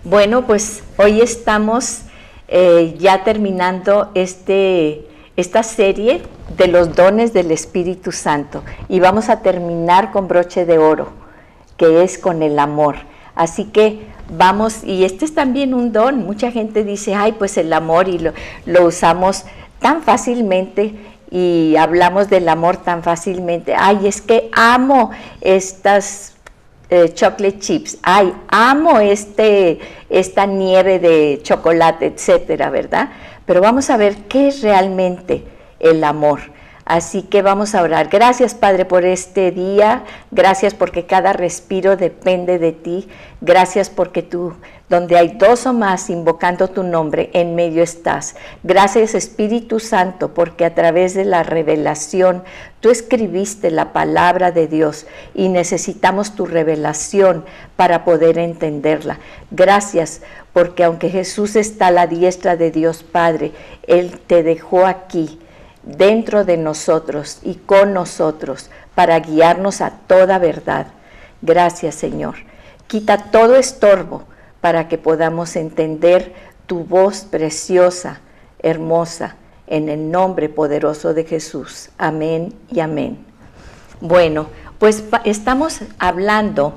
Bueno, pues hoy estamos ya terminando esta serie de los dones del Espíritu Santo y vamos a terminar con broche de oro, que es con el amor. Así que vamos, y este es también un don. Mucha gente dice, ay, pues el amor, y lo usamos tan fácilmente y hablamos del amor tan fácilmente. Ay, es que amo estas chocolate chips, ay, amo esta nieve de chocolate, etcétera, ¿verdad? Pero vamos a ver qué es realmente el amor. Así que vamos a orar. Gracias, Padre, por este día. Gracias porque cada respiro depende de ti. Gracias porque tú, donde hay dos o más invocando tu nombre, en medio estás. Gracias, Espíritu Santo, porque a través de la revelación tú escribiste la palabra de Dios y necesitamos tu revelación para poder entenderla. Gracias porque aunque Jesús está a la diestra de Dios Padre, Él te dejó aquí, dentro de nosotros y con nosotros, para guiarnos a toda verdad. Gracias, Señor. Quita todo estorbo para que podamos entender tu voz preciosa, hermosa, en el nombre poderoso de Jesús. Amén y amén. Bueno, pues estamos hablando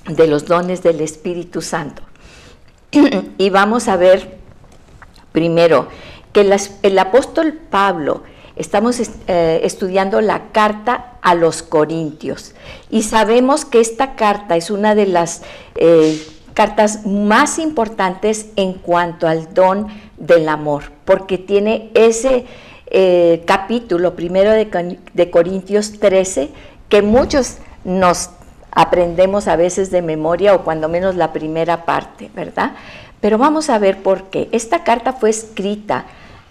de los dones del Espíritu Santo. Y vamos a ver primero que el apóstol Pablo, estamos estudiando la carta a los Corintios y sabemos que esta carta es una de las cartas más importantes en cuanto al don del amor, porque tiene ese capítulo primero de Corintios 13, que muchos nos aprendemos a veces de memoria, o cuando menos la primera parte, ¿verdad? Pero vamos a ver por qué. Esta carta fue escrita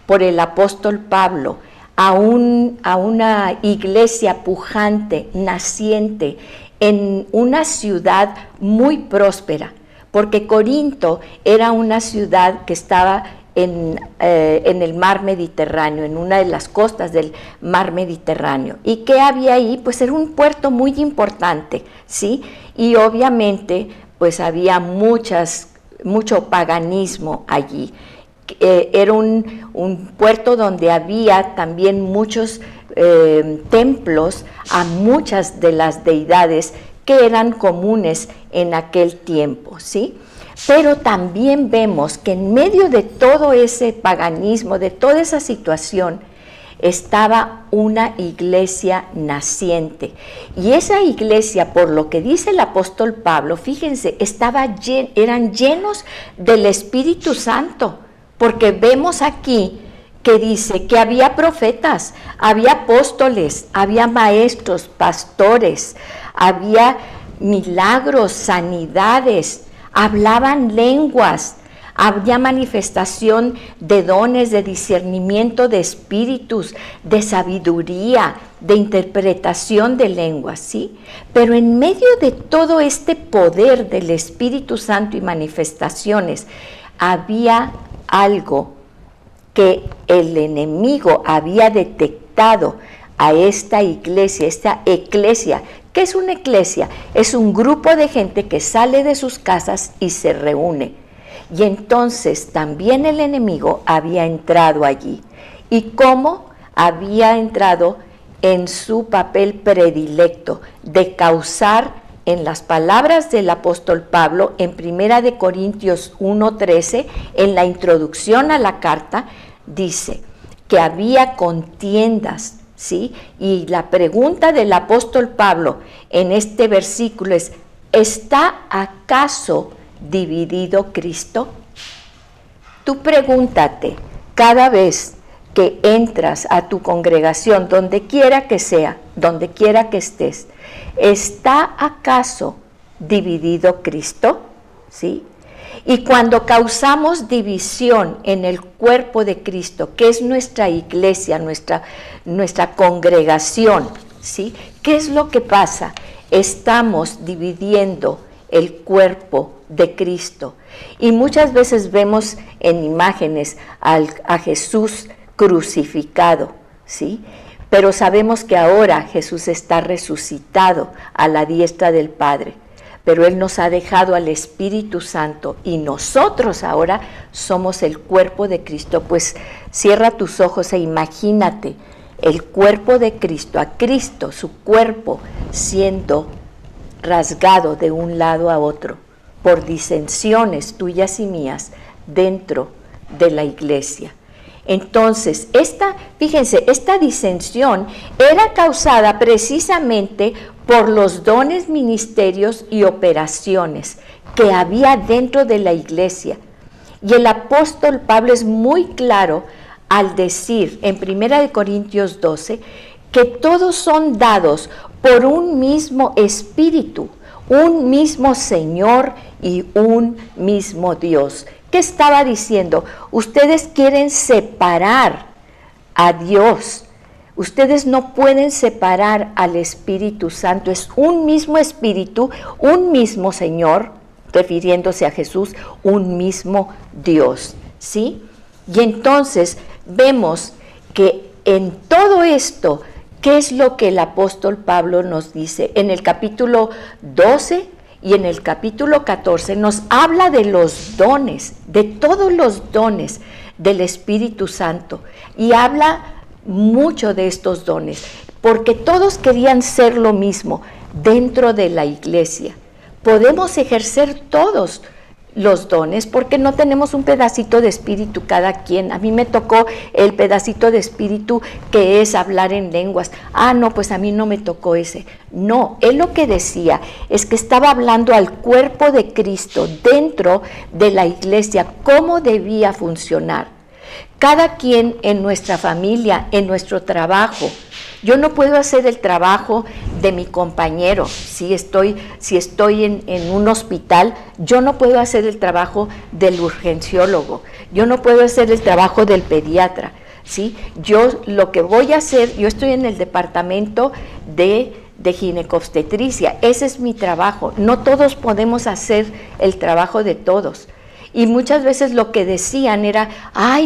por el apóstol Pablo a una iglesia pujante, naciente, en una ciudad muy próspera, porque Corinto era una ciudad que estaba en el mar Mediterráneo, en una de las costas del mar Mediterráneo. ¿Y qué había ahí? Pues era un puerto muy importante, ¿sí? Y obviamente pues había mucho paganismo allí. Era un puerto donde había también muchos templos a muchas de las deidades que eran comunes en aquel tiempo, ¿sí? Pero también vemos que en medio de todo ese paganismo, de toda esa situación, estaba una iglesia naciente. Y esa iglesia, por lo que dice el apóstol Pablo, fíjense, eran llenos del Espíritu Santo, porque vemos aquí que dice que había profetas, había apóstoles, había maestros, pastores, había milagros, sanidades, hablaban lenguas, había manifestación de dones, de discernimiento de espíritus, de sabiduría, de interpretación de lenguas, ¿sí? Pero en medio de todo este poder del Espíritu Santo y manifestaciones, había algo que el enemigo había detectado a esta eclesia. ¿Qué es una eclesia? Es un grupo de gente que sale de sus casas y se reúne. Y entonces también el enemigo había entrado allí. ¿Y cómo? Había entrado en su papel predilecto de causar, en las palabras del apóstol Pablo, en 1 Corintios 1:13, en la introducción a la carta, dice que había contiendas, ¿sí? Y la pregunta del apóstol Pablo en este versículo es, ¿está acaso dividido Cristo? Tú pregúntate cada vez que entras a tu congregación, donde quiera que sea, donde quiera que estés, ¿está acaso dividido Cristo? ¿Sí? Y cuando causamos división en el cuerpo de Cristo, que es nuestra iglesia, nuestra congregación, ¿sí? ¿Qué es lo que pasa? Estamos dividiendo el cuerpo de Cristo. Y muchas veces vemos en imágenes a Jesús crucificado, ¿sí? Pero sabemos que ahora Jesús está resucitado a la diestra del Padre. pero Él nos ha dejado al Espíritu Santo y nosotros ahora somos el cuerpo de Cristo. Pues cierra tus ojos e imagínate el cuerpo de Cristo, a Cristo, su cuerpo, siendo rasgado de un lado a otro por disensiones tuyas y mías dentro de la iglesia. Entonces, fíjense, esta disensión era causada precisamente por los dones, ministerios y operaciones que había dentro de la iglesia. Y el apóstol Pablo es muy claro al decir en 1 Corintios 12 que todos son dados por un mismo Espíritu, un mismo Señor y un mismo Dios. ¿Qué estaba diciendo? Ustedes quieren separar a Dios. Ustedes no pueden separar al Espíritu Santo. Es un mismo Espíritu, un mismo Señor, refiriéndose a Jesús, un mismo Dios, ¿sí? Y entonces vemos que en todo esto, ¿qué es lo que el apóstol Pablo nos dice? En el capítulo 12 y en el capítulo 14 nos habla de los dones, de todos los dones del Espíritu Santo, y habla mucho de estos dones, porque todos querían ser lo mismo dentro de la iglesia. Podemos ejercer todos los dones porque no tenemos un pedacito de espíritu cada quien. A mí me tocó el pedacito de espíritu que es hablar en lenguas. No, pues a mí no me tocó ese. No, él lo que decía es que estaba hablando al cuerpo de Cristo dentro de la iglesia, cómo debía funcionar. Cada quien en nuestra familia, en nuestro trabajo. Yo no puedo hacer el trabajo de mi compañero. Si estoy en un hospital, yo no puedo hacer el trabajo del urgenciólogo. Yo no puedo hacer el trabajo del pediatra, ¿sí? Yo lo que voy a hacer, yo estoy en el departamento de ginecobstetricia. Ese es mi trabajo. No todos podemos hacer el trabajo de todos. Y muchas veces lo que decían era,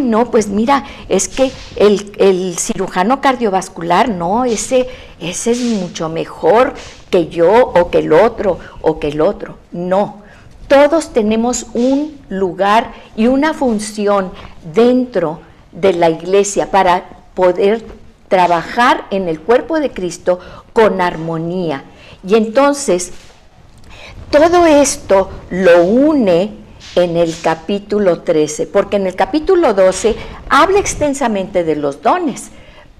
no, pues mira, es que el cirujano cardiovascular, no, ese es mucho mejor que yo o que el otro o que el otro. No, todos tenemos un lugar y una función dentro de la iglesia para poder trabajar en el cuerpo de Cristo con armonía. Y entonces, todo esto lo une en el capítulo 13, porque en el capítulo 12 habla extensamente de los dones,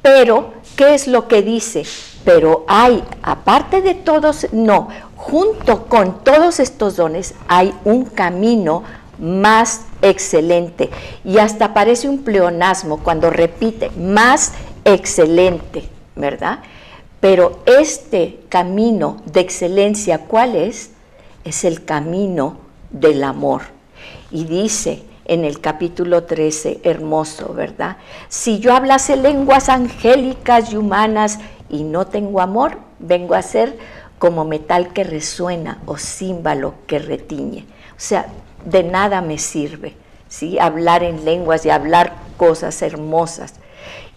pero ¿qué es lo que dice? Pero hay, aparte de todos, no, junto con todos estos dones hay un camino más excelente, y hasta parece un pleonasmo cuando repite, más excelente, ¿verdad? Pero este camino de excelencia, ¿cuál es? Es el camino del amor. Y dice en el capítulo 13, hermoso, ¿verdad? Si yo hablase lenguas angélicas y humanas y no tengo amor, vengo a ser como metal que resuena o címbalo que retiñe. O sea, de nada me sirve, ¿sí? Hablar en lenguas y hablar cosas hermosas.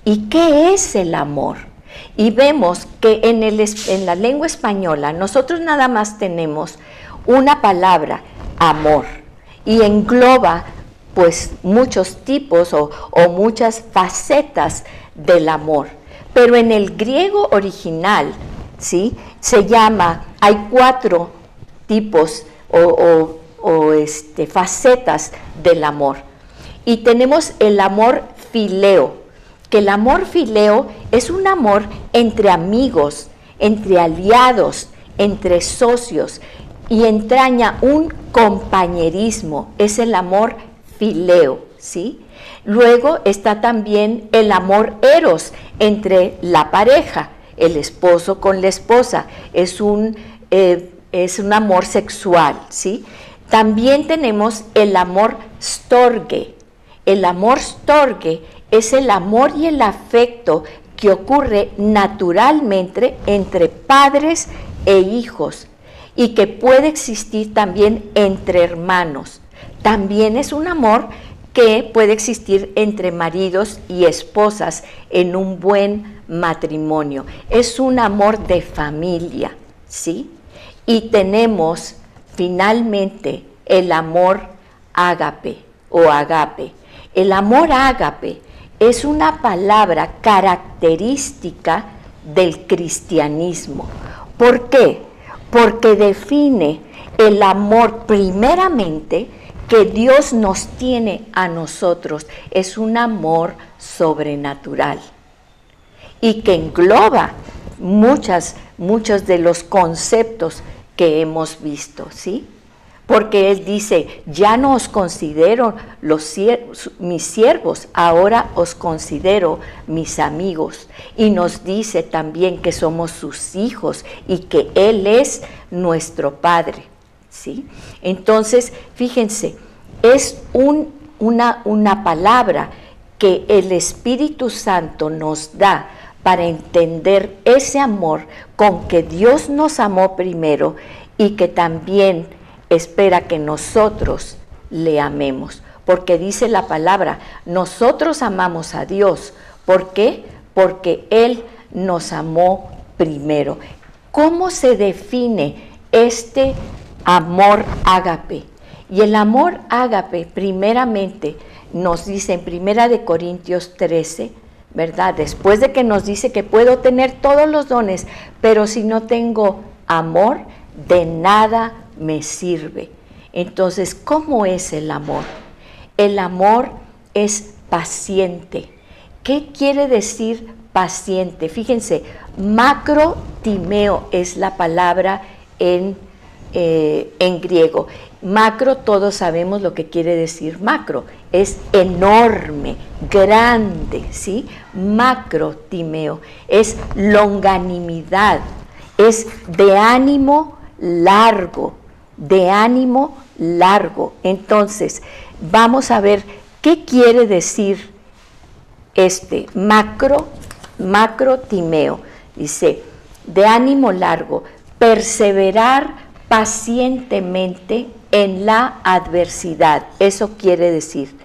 ¿Y qué es el amor? Y vemos que en la lengua española nosotros nada más tenemos una palabra, amor, y engloba pues muchos tipos o muchas facetas del amor. Pero en el griego original, ¿sí? Se llama, hay 4 tipos facetas del amor. Y tenemos el amor fileo, que el amor fileo es un amor entre amigos, entre aliados, entre socios, y entraña un compañerismo, es el amor fileo, ¿sí? Luego está también el amor eros, entre la pareja, el esposo con la esposa, es un amor sexual, ¿sí? También tenemos el amor storge. El amor storge es el amor y el afecto que ocurre naturalmente entre padres e hijos, y que puede existir también entre hermanos. También es un amor que puede existir entre maridos y esposas en un buen matrimonio. Es un amor de familia, ¿sí? Y tenemos finalmente el amor ágape o agape. El amor ágape es una palabra característica del cristianismo. ¿Por qué? Porque define el amor primeramente que Dios nos tiene a nosotros. Es un amor sobrenatural y que engloba muchos de los conceptos que hemos visto, ¿sí? Porque Él dice, ya no os considero mis siervos, ahora os considero mis amigos. Y nos dice también que somos sus hijos y que Él es nuestro Padre, ¿sí? Entonces, fíjense, es una palabra que el Espíritu Santo nos da para entender ese amor con que Dios nos amó primero y que también espera que nosotros le amemos, porque dice la palabra, nosotros amamos a Dios. ¿Por qué? Porque Él nos amó primero. ¿Cómo se define este amor ágape? Y el amor ágape, primeramente, nos dice en 1 Corintios 13, ¿verdad? Después de que nos dice que puedo tener todos los dones, pero si no tengo amor, de nada me sirve. Entonces, ¿cómo es el amor? El amor es paciente. ¿Qué quiere decir paciente? Fíjense, macrotimeo es la palabra en griego. Macro, todos sabemos lo que quiere decir macro, es enorme, grande, ¿sí? Macrotimeo es longanimidad, es de ánimo largo, Entonces, vamos a ver qué quiere decir este macrotimeo. Dice, de ánimo largo, perseverar pacientemente en la adversidad. Eso quiere decir,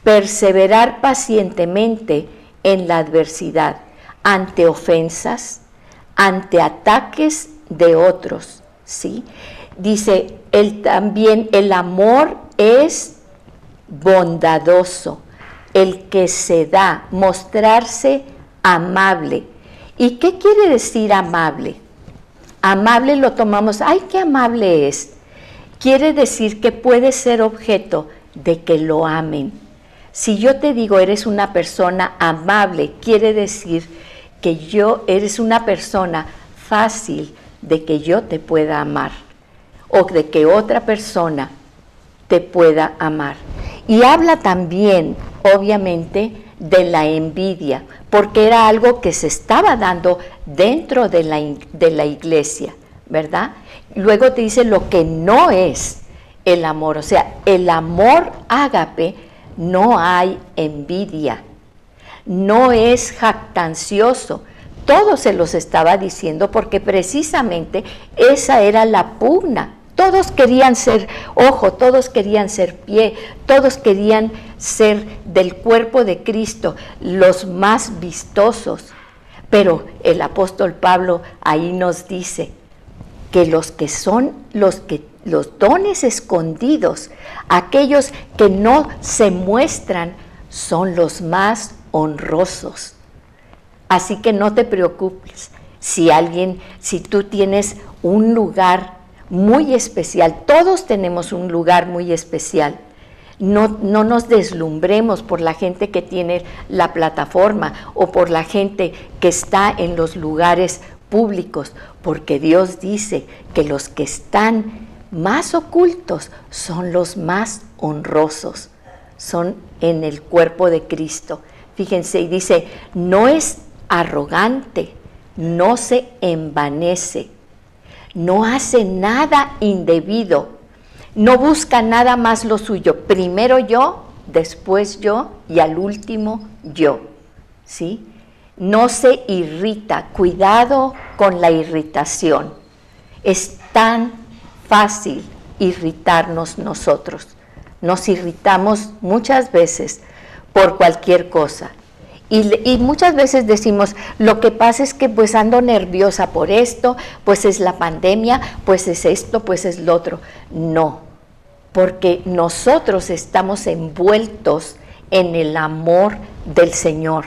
perseverar pacientemente en la adversidad, ante ofensas, ante ataques de otros, ¿sí? Dice, también el amor es bondadoso, el que se da, mostrarse amable. ¿Y qué quiere decir amable? Amable lo tomamos, ¡ay, qué amable es! Quiere decir que puede ser objeto de que lo amen. Si yo te digo, eres una persona amable, quiere decir que eres una persona fácil de que yo te pueda amar o de que otra persona te pueda amar. Y habla también, obviamente, de la envidia, porque era algo que se estaba dando dentro de la iglesia, ¿verdad? Luego te dice lo que no es el amor, o sea, el amor ágape, no hay envidia, no es jactancioso. Todo se los estaba diciendo porque precisamente esa era la pugna. Todos querían ser ojo, todos querían ser pie, todos querían ser del cuerpo de Cristo, los más vistosos. Pero el apóstol Pablo ahí nos dice que los dones escondidos, aquellos que no se muestran, son los más honrosos. Así que no te preocupes si tú tienes un lugar muy especial, todos tenemos un lugar muy especial. No nos deslumbremos por la gente que tiene la plataforma o por la gente que está en los lugares públicos, porque Dios dice que los que están más ocultos son los más honrosos, son en el cuerpo de Cristo. Fíjense, y dice, no es arrogante, no se envanece, no hace nada indebido, no busca nada más lo suyo, primero yo, después yo y al último yo, ¿sí? No se irrita, cuidado con la irritación, es tan fácil irritarnos nosotros, nos irritamos muchas veces por cualquier cosa Y muchas veces decimos, lo que pasa es que pues ando nerviosa por esto, pues es la pandemia, pues es esto, pues es lo otro. No, porque nosotros estamos envueltos en el amor del Señor.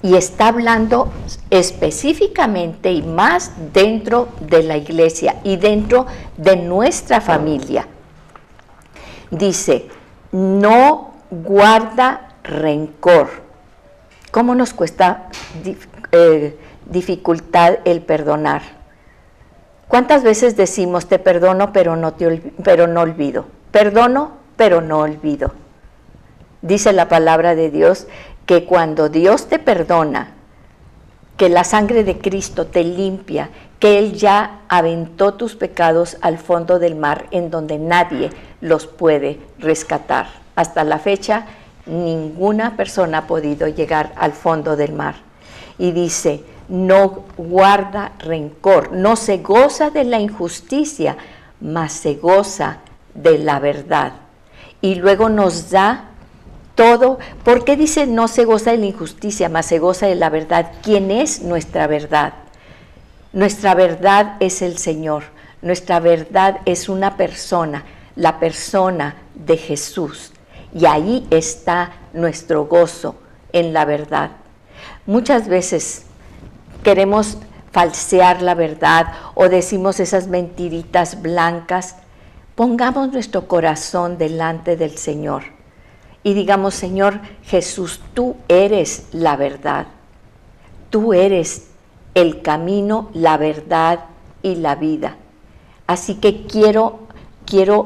Y está hablando específicamente y más dentro de la iglesia y dentro de nuestra familia. Dice, no guarda rencor. ¿Cómo nos cuesta dificultad el perdonar? ¿Cuántas veces decimos, te perdono, pero no olvido? Perdono, pero no olvido. Dice la palabra de Dios que cuando Dios te perdona, que la sangre de Cristo te limpia, que Él ya aventó tus pecados al fondo del mar, en donde nadie los puede rescatar. Hasta la fecha, ninguna persona ha podido llegar al fondo del mar. Y dice, no guarda rencor, no se goza de la injusticia, mas se goza de la verdad. Y luego nos da todo. ¿Por qué dice no se goza de la injusticia, mas se goza de la verdad? ¿Quién es nuestra verdad? Nuestra verdad es el Señor. Nuestra verdad es una persona, la persona de Jesús. Y ahí está nuestro gozo en la verdad. Muchas veces queremos falsear la verdad o decimos esas mentiritas blancas. Pongamos nuestro corazón delante del Señor y digamos, Señor Jesús, tú eres la verdad. Tú eres el camino, la verdad y la vida. Así que quiero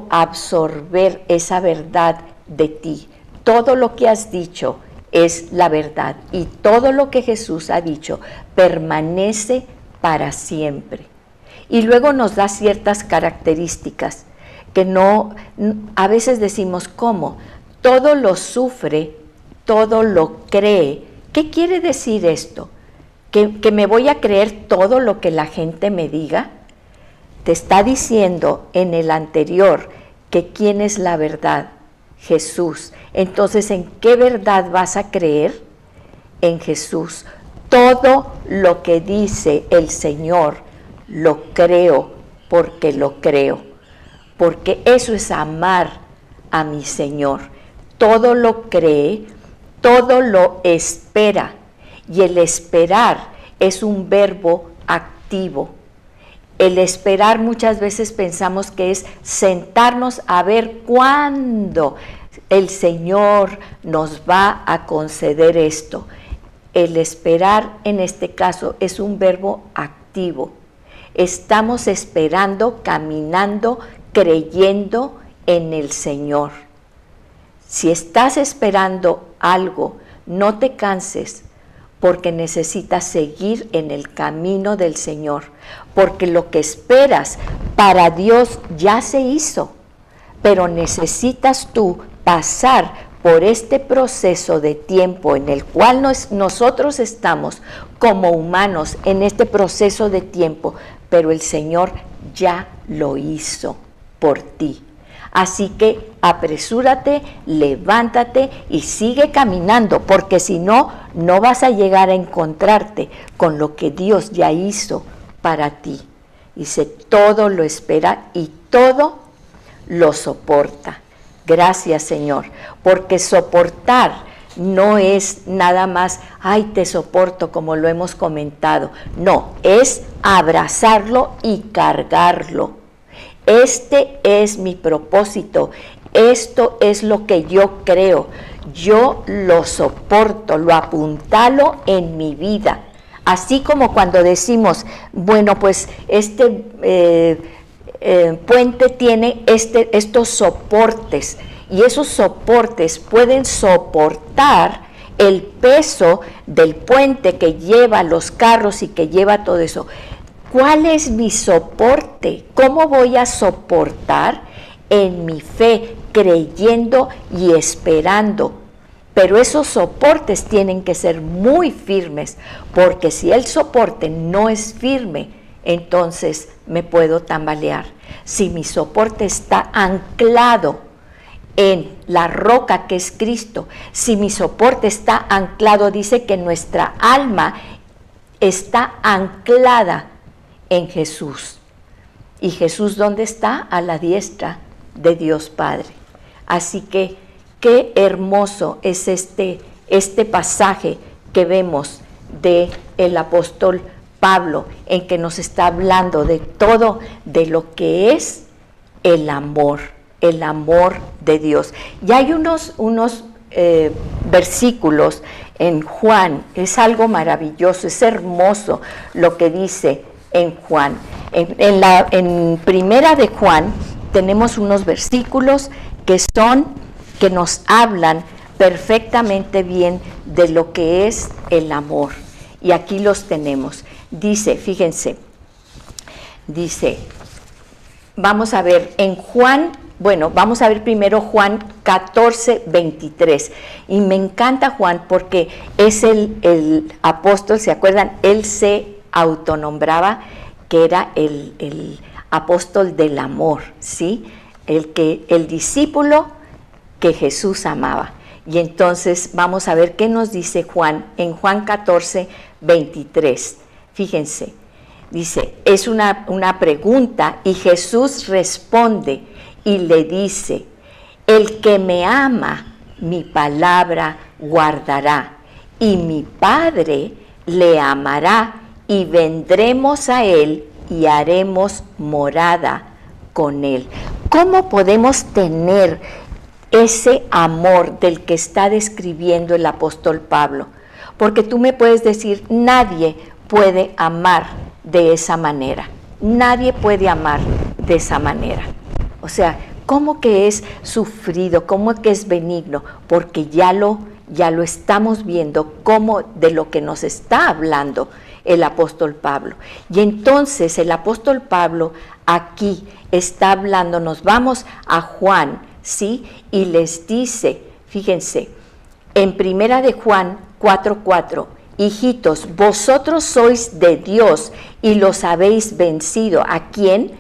absorber esa verdad de ti. Todo lo que has dicho es la verdad y todo lo que Jesús ha dicho permanece para siempre. Y luego nos da ciertas características que a veces decimos, ¿cómo? Todo lo sufre, todo lo cree. ¿Qué quiere decir esto? ¿Que me voy a creer todo lo que la gente me diga? Te está diciendo en el anterior que ¿quién es la verdad? Jesús. Entonces, ¿en qué verdad vas a creer? En Jesús. Todo lo que dice el Señor lo creo porque lo creo. Porque eso es amar a mi Señor. Todo lo cree, todo lo espera. Y el esperar es un verbo activo. El esperar muchas veces pensamos que es sentarnos a ver cuándo el Señor nos va a conceder esto. El esperar en este caso es un verbo activo. Estamos esperando, caminando, creyendo en el Señor. Si estás esperando algo, no te canses, porque necesitas seguir en el camino del Señor, porque lo que esperas para Dios ya se hizo, pero necesitas tú pasar por este proceso de tiempo en el cual nosotros estamos como humanos en este proceso de tiempo, pero el Señor ya lo hizo por ti. Así que apresúrate, levántate y sigue caminando, porque si no, no vas a llegar a encontrarte con lo que Dios ya hizo para ti. Dice, todo lo espera y todo lo soporta. Gracias, Señor, porque soportar no es nada más, ay, te soporto, como lo hemos comentado. No, es abrazarlo y cargarlo. Este es mi propósito, esto es lo que yo creo, yo lo soporto, lo apuntalo en mi vida. Así como cuando decimos, bueno, pues este puente tiene estos soportes, y esos soportes pueden soportar el peso del puente que lleva los carros y que lleva todo eso. ¿Cuál es mi soporte? ¿Cómo voy a soportar? En mi fe, creyendo y esperando. Pero esos soportes tienen que ser muy firmes, porque si el soporte no es firme, entonces me puedo tambalear. Si mi soporte está anclado en la roca que es Cristo, si mi soporte está anclado, dice que nuestra alma está anclada en Jesús. ¿Y Jesús dónde está? A la diestra de Dios Padre. Así que qué hermoso es este pasaje que vemos del apóstol Pablo, en que nos está hablando de todo, de lo que es el amor de Dios. Y hay unos versículos en Juan, es algo maravilloso, es hermoso lo que dice en Juan. En primera de Juan tenemos unos versículos que nos hablan perfectamente bien de lo que es el amor. Y aquí los tenemos. Dice, fíjense, dice, vamos a ver en Juan, bueno, vamos a ver primero Juan 14, 23. Y me encanta Juan porque es el apóstol, ¿se acuerdan? Él se autonombraba que era el apóstol del amor, ¿sí? El discípulo que Jesús amaba. Y entonces vamos a ver qué nos dice Juan en Juan 14, 23. Fíjense, dice, es una pregunta y Jesús responde y le dice, el que me ama, mi palabra guardará, y mi Padre le amará, y vendremos a él y haremos morada con él. ¿Cómo podemos tener ese amor del que está describiendo el apóstol Pablo? Porque tú me puedes decir, nadie puede amar de esa manera. Nadie puede amar de esa manera. O sea, ¿cómo que es sufrido? ¿Cómo que es benigno? Porque ya lo estamos viendo como de lo que nos está hablando el apóstol Pablo. Y entonces el apóstol Pablo aquí está hablando, nos vamos a Juan, ¿sí? Y les dice, fíjense, en primera de Juan 4:4, hijitos, vosotros sois de Dios y los habéis vencido. ¿A quién?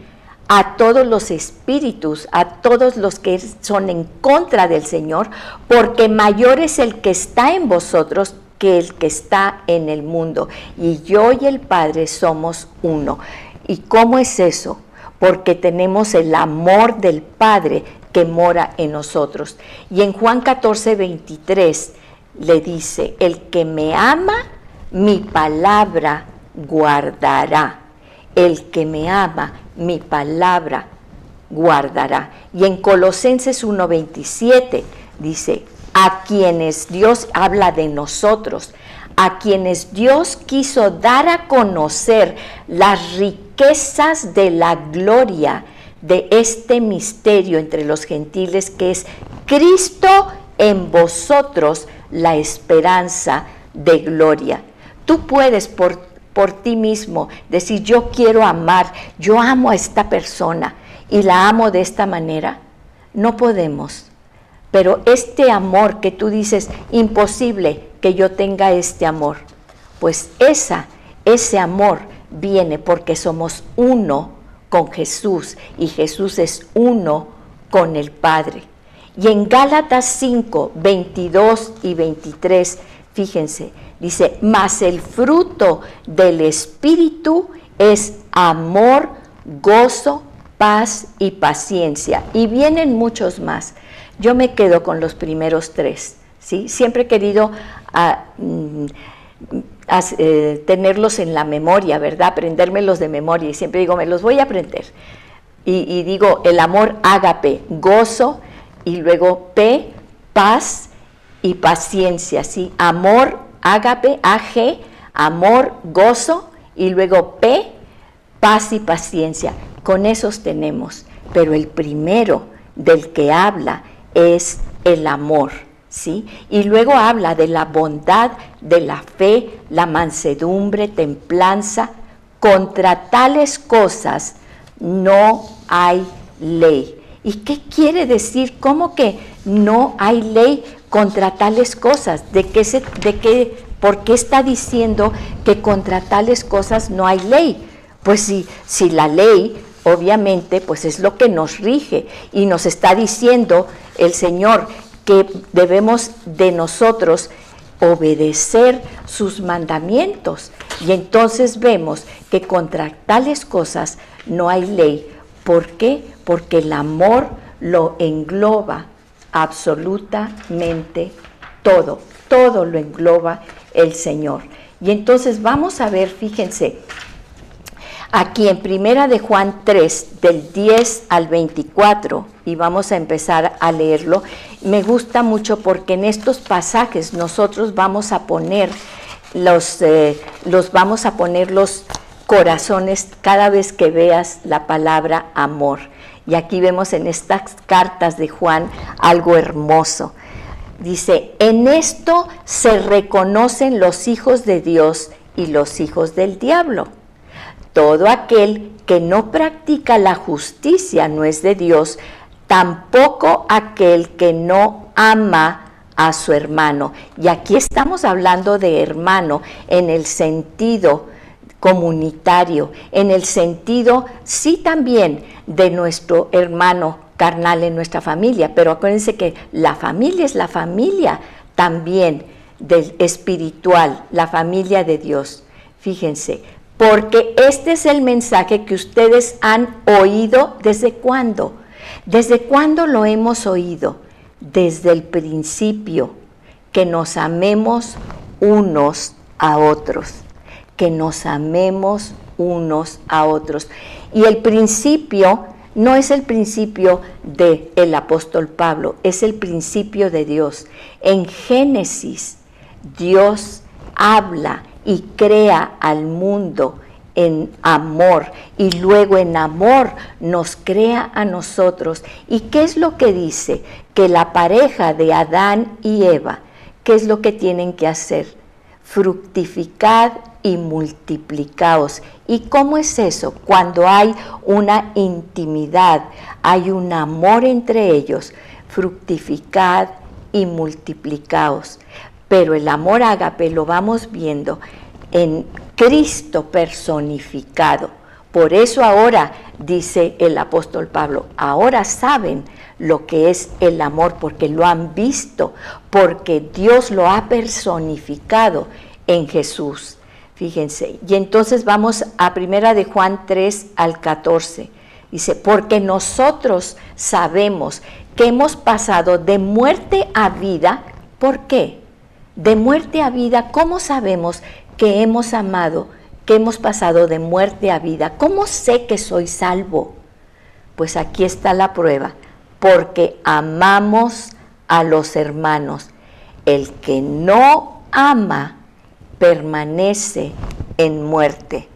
A todos los espíritus, a todos los que son en contra del Señor, porque mayor es el que está en vosotros que el que está en el mundo. Y yo y el Padre somos uno. ¿Y cómo es eso? Porque tenemos el amor del Padre que mora en nosotros. Y en Juan 14, 23 le dice, el que me ama, mi palabra guardará. El que me ama, mi palabra guardará. Y en Colosenses 1:27 dice, a quienes Dios habla de nosotros, a quienes Dios quiso dar a conocer las riquezas de la gloria de este misterio entre los gentiles, que es Cristo en vosotros, la esperanza de gloria. Tú puedes por ti mismo decir, yo quiero amar, yo amo a esta persona y la amo de esta manera. No podemos. Pero este amor que tú dices, imposible que yo tenga este amor, pues ese amor viene porque somos uno con Jesús y Jesús es uno con el Padre. Y en Gálatas 5, 22 y 23, fíjense, dice, mas el fruto del Espíritu es amor, gozo, paz y paciencia. Y vienen muchos más. Yo me quedo con los primeros tres, ¿sí? Siempre he querido tenerlos en la memoria, ¿verdad? Aprendérmelos de memoria. Y siempre digo, me los voy a aprender. Y digo, el amor ágape, gozo, y luego P, paz y paciencia, ¿sí? Amor, ágape, AG, amor, gozo, y luego P, paz y paciencia. Con esos tenemos. Pero el primero del que habla es el amor, ¿sí? Y luego habla de la bondad, de la fe, la mansedumbre, templanza. Contra tales cosas no hay ley. ¿Y qué quiere decir? ¿Cómo que no hay ley contra tales cosas? ¿Por qué está diciendo que contra tales cosas no hay ley? Pues si la ley obviamente, pues es lo que nos rige y nos está diciendo el Señor que debemos de nosotros obedecer sus mandamientos. Y entonces vemos que contra tales cosas no hay ley. ¿Por qué? Porque el amor lo engloba absolutamente todo. Todo lo engloba el Señor. Y entonces vamos a ver, fíjense, aquí en Primera de Juan 3, del 10 al 24, y vamos a empezar a leerlo. Me gusta mucho porque en estos pasajes nosotros vamos a poner los corazones cada vez que veas la palabra amor. Y aquí vemos en estas cartas de Juan algo hermoso. Dice, en esto se reconocen los hijos de Dios y los hijos del diablo. Todo aquel que no practica la justicia no es de Dios, tampoco aquel que no ama a su hermano. Y aquí estamos hablando de hermano en el sentido comunitario, en el sentido, sí, también de nuestro hermano carnal en nuestra familia, pero acuérdense que la familia es la familia también del espiritual, la familia de Dios. Fíjense, porque este es el mensaje que ustedes han oído. ¿Desde cuándo? ¿Desde cuándo lo hemos oído? Desde el principio, que nos amemos unos a otros, que nos amemos unos a otros. Y el principio no es el principio del apóstol Pablo, es el principio de Dios. En Génesis, Dios habla y crea al mundo en amor, y luego en amor nos crea a nosotros. ¿Y qué es lo que dice? Que la pareja de Adán y Eva, ¿qué es lo que tienen que hacer? Fructificad y multiplicaos. ¿Y cómo es eso? Cuando hay una intimidad, hay un amor entre ellos, fructificad y multiplicaos. Pero el amor ágape lo vamos viendo en Cristo personificado. Por eso ahora, dice el apóstol Pablo, ahora saben lo que es el amor, porque lo han visto, porque Dios lo ha personificado en Jesús. Fíjense, y entonces vamos a Primera de Juan 3 al 14. Dice, porque nosotros sabemos que hemos pasado de muerte a vida. ¿Por qué? De muerte a vida. ¿Cómo sabemos que hemos amado, que hemos pasado de muerte a vida? ¿Cómo sé que soy salvo? Pues aquí está la prueba, porque amamos a los hermanos. El que no ama permanece en muerte.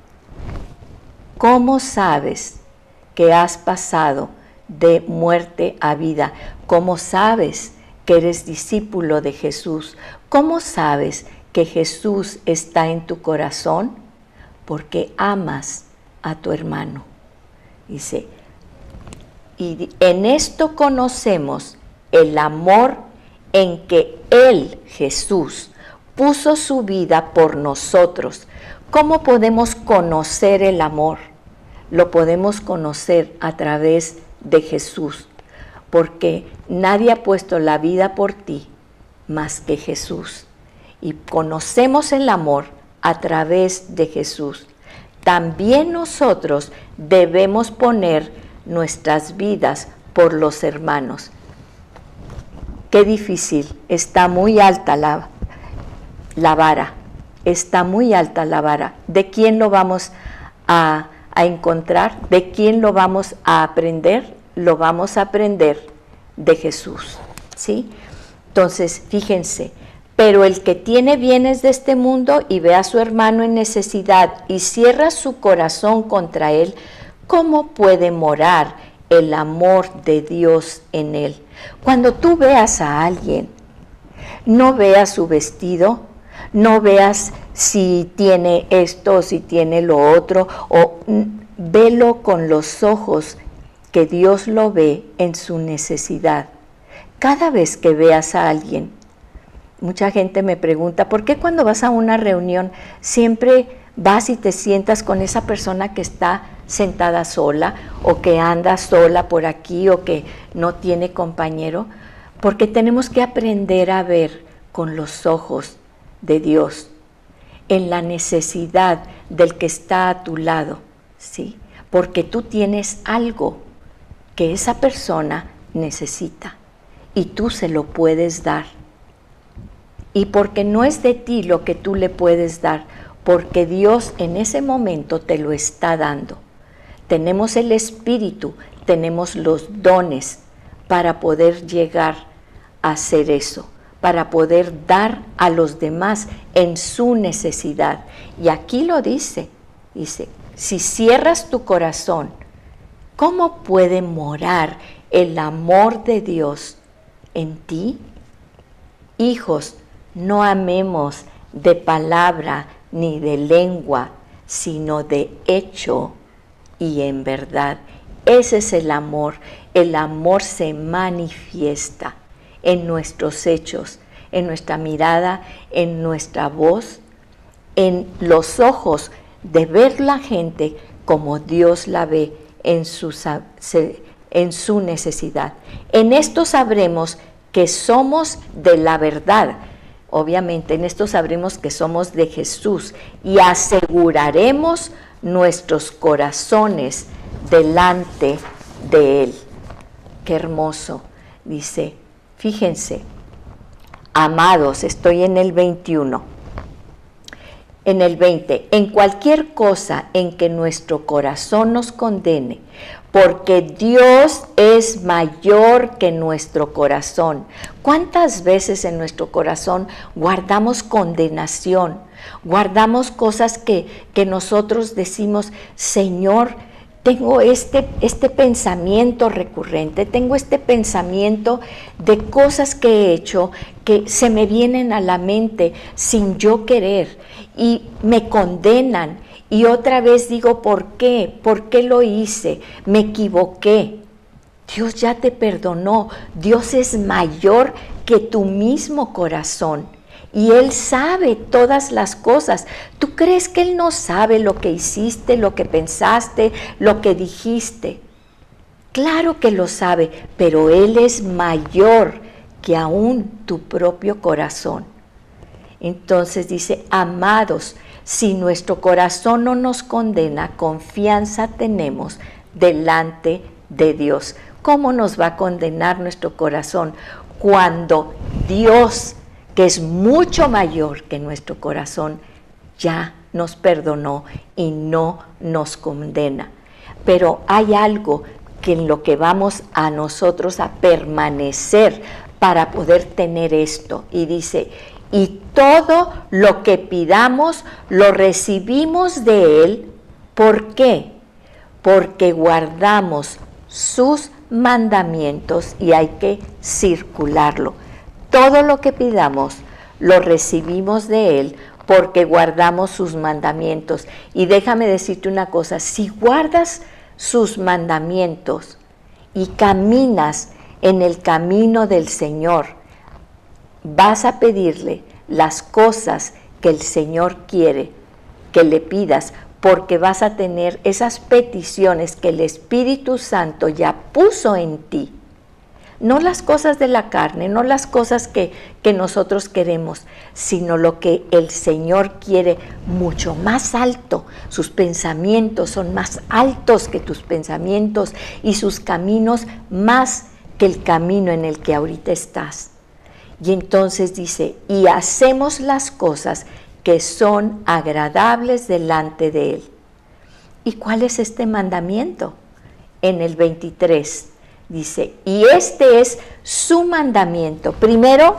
¿Cómo sabes que has pasado de muerte a vida? ¿Cómo sabes que eres discípulo de Jesús? ¿Cómo sabes que Jesús está en tu corazón? Porque amas a tu hermano. Dice, y en esto conocemos el amor en que Él, Jesús, puso su vida por nosotros. ¿Cómo podemos conocer el amor? Lo podemos conocer a través de Jesús, porque nadie ha puesto la vida por ti más que Jesús. Y conocemos el amor a través de Jesús. También nosotros debemos poner nuestras vidas por los hermanos. Qué difícil, está muy alta la vara, está muy alta la vara. ¿De quién lo vamos a encontrar? ¿De quién lo vamos a aprender? Lo vamos a aprender de Jesús, ¿sí? Entonces, fíjense, pero el que tiene bienes de este mundo y ve a su hermano en necesidad y cierra su corazón contra él, ¿cómo puede morar el amor de Dios en él? Cuando tú veas a alguien, no veas su vestido, no veas si tiene esto o si tiene lo otro, o velo con los ojos que Dios lo ve en su necesidad. Cada vez que veas a alguien, mucha gente me pregunta, ¿por qué cuando vas a una reunión siempre vas y te sientas con esa persona que está sentada sola o que anda sola por aquí o que no tiene compañero, porque tenemos que aprender a ver con los ojos de Dios en la necesidad del que está a tu lado, ¿sí? Porque tú tienes algo que esa persona necesita y tú se lo puedes dar. Y porque no es de ti lo que tú le puedes dar, porque Dios en ese momento te lo está dando. Tenemos el Espíritu, tenemos los dones para poder llegar a hacer eso, para poder dar a los demás en su necesidad. Y aquí lo dice, si cierras tu corazón, ¿cómo puede morar el amor de Dios en ti? Hijos, no amemos de palabra ni de lengua, sino de hecho y en verdad. Ese es el amor. El amor se manifiesta en nuestros hechos, en nuestra mirada, en nuestra voz, en los ojos de ver la gente como Dios la ve en su necesidad. En esto sabremos que somos de la verdad. Obviamente en esto sabremos que somos de Jesús y aseguraremos nuestros corazones delante de Él. Qué hermoso, dice. Fíjense, amados, estoy en el 21. En el 20, en cualquier cosa en que nuestro corazón nos condene, porque Dios es mayor que nuestro corazón. ¿Cuántas veces en nuestro corazón guardamos condenación? Guardamos cosas que nosotros decimos, Señor, tengo este pensamiento recurrente, tengo este pensamiento de cosas que he hecho que se me vienen a la mente sin yo querer y me condenan. Y otra vez digo, ¿por qué? ¿Por qué lo hice? Me equivoqué. Dios ya te perdonó. Dios es mayor que tu mismo corazón. Y Él sabe todas las cosas. ¿Tú crees que Él no sabe lo que hiciste, lo que pensaste, lo que dijiste? Claro que lo sabe, pero Él es mayor que aún tu propio corazón. Entonces dice, amados, si nuestro corazón no nos condena, confianza tenemos delante de Dios. ¿Cómo nos va a condenar nuestro corazón? Cuando Dios, que es mucho mayor que nuestro corazón, ya nos perdonó y no nos condena. Pero hay algo que en lo que vamos a nosotros a permanecer para poder tener esto. Y dice, y todo lo que pidamos lo recibimos de Él. ¿Por qué? Porque guardamos sus mandamientos y hay que circularlo. Todo lo que pidamos lo recibimos de Él porque guardamos sus mandamientos. Y déjame decirte una cosa, si guardas sus mandamientos y caminas en el camino del Señor, vas a pedirle las cosas que el Señor quiere que le pidas, porque vas a tener esas peticiones que el Espíritu Santo ya puso en ti. No las cosas de la carne, no las cosas que nosotros queremos, sino lo que el Señor quiere mucho más alto. Sus pensamientos son más altos que tus pensamientos y sus caminos más que el camino en el que ahorita estás. Y entonces dice, y hacemos las cosas que son agradables delante de Él. ¿Y cuál es este mandamiento? En el 23 dice, y este es su mandamiento. Primero,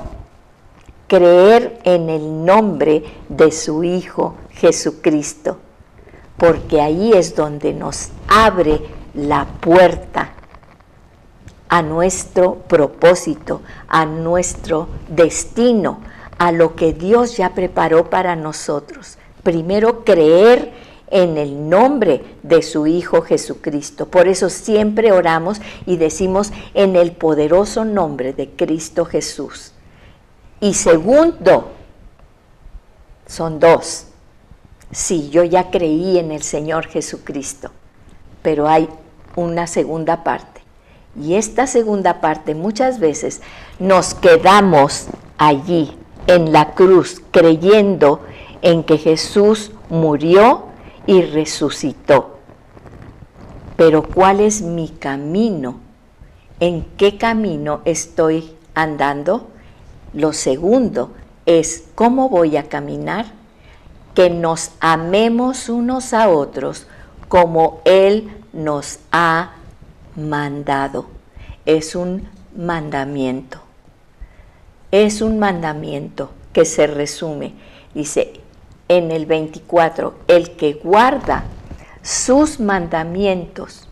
creer en el nombre de su Hijo Jesucristo, porque ahí es donde nos abre la puerta a nuestro propósito, a nuestro destino, a lo que Dios ya preparó para nosotros. Primero, creer en el nombre de su Hijo Jesucristo. Por eso siempre oramos y decimos en el poderoso nombre de Cristo Jesús. Y segundo, son dos. Sí, yo ya creí en el Señor Jesucristo. pero hay una segunda parte. Y esta segunda parte muchas veces nos quedamos allí en la cruz creyendo en que Jesús murió y resucitó. Pero ¿cuál es mi camino? ¿En qué camino estoy andando? Lo segundo es cómo voy a caminar, que nos amemos unos a otros como Él nos ha mandado. Es un mandamiento. Es un mandamiento que se resume, dice en el 24, el que guarda sus mandamientos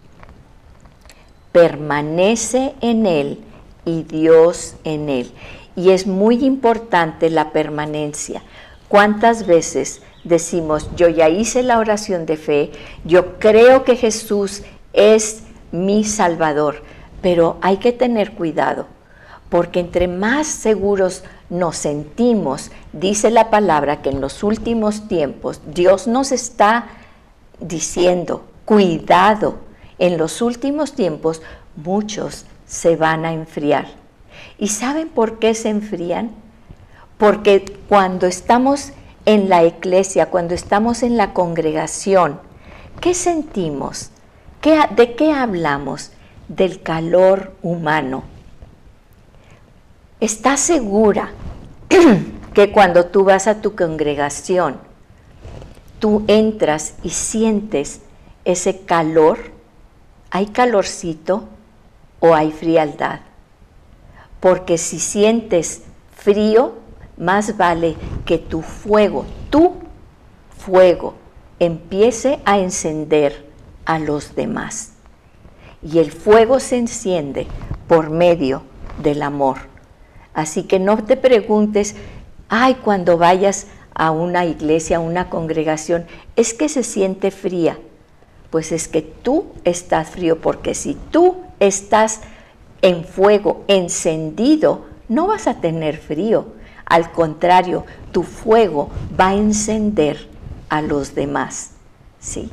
permanece en Él y Dios en Él. Y es muy importante la permanencia. ¿Cuántas veces decimos, yo ya hice la oración de fe, yo creo que Jesús es mi Salvador, pero hay que tener cuidado, porque entre más seguros nos sentimos, dice la palabra que en los últimos tiempos Dios nos está diciendo, cuidado, en los últimos tiempos muchos se van a enfriar. ¿Y saben por qué se enfrían? Porque cuando estamos en la iglesia, cuando estamos en la congregación, ¿qué sentimos? ¿De qué hablamos? Del calor humano. ¿Estás segura que cuando tú vas a tu congregación, tú entras y sientes ese calor? ¿Hay calorcito o hay frialdad? Porque si sientes frío, más vale que tu fuego empiece a encender a los demás. Y el fuego se enciende por medio del amor. Así que no te preguntes, cuando vayas a una iglesia, a una congregación, es que se siente fría. Pues es que tú estás frío, porque si tú estás en fuego encendido, no vas a tener frío. Al contrario, tu fuego va a encender a los demás, ¿sí?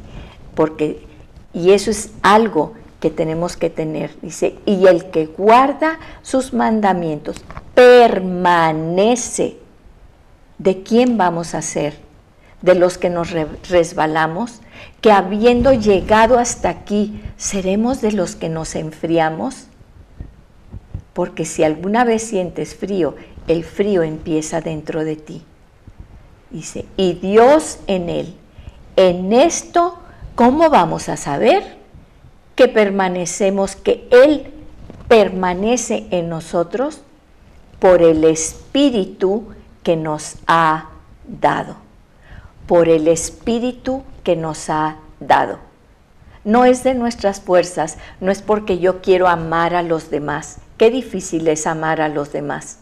Y eso es algo que tenemos que tener. Dice, y el que guarda sus mandamientos permanece. ¿De quién vamos a ser? ¿De los que nos resbalamos? ¿Que habiendo llegado hasta aquí, seremos de los que nos enfriamos? Porque si alguna vez sientes frío, el frío empieza dentro de ti. Dice, y Dios en Él. En esto, ¿cómo vamos a saber que permanecemos, que Él permanece en nosotros? Por el Espíritu que nos ha dado. Por el Espíritu que nos ha dado. No es de nuestras fuerzas, no es porque yo quiero amar a los demás. Qué difícil es amar a los demás.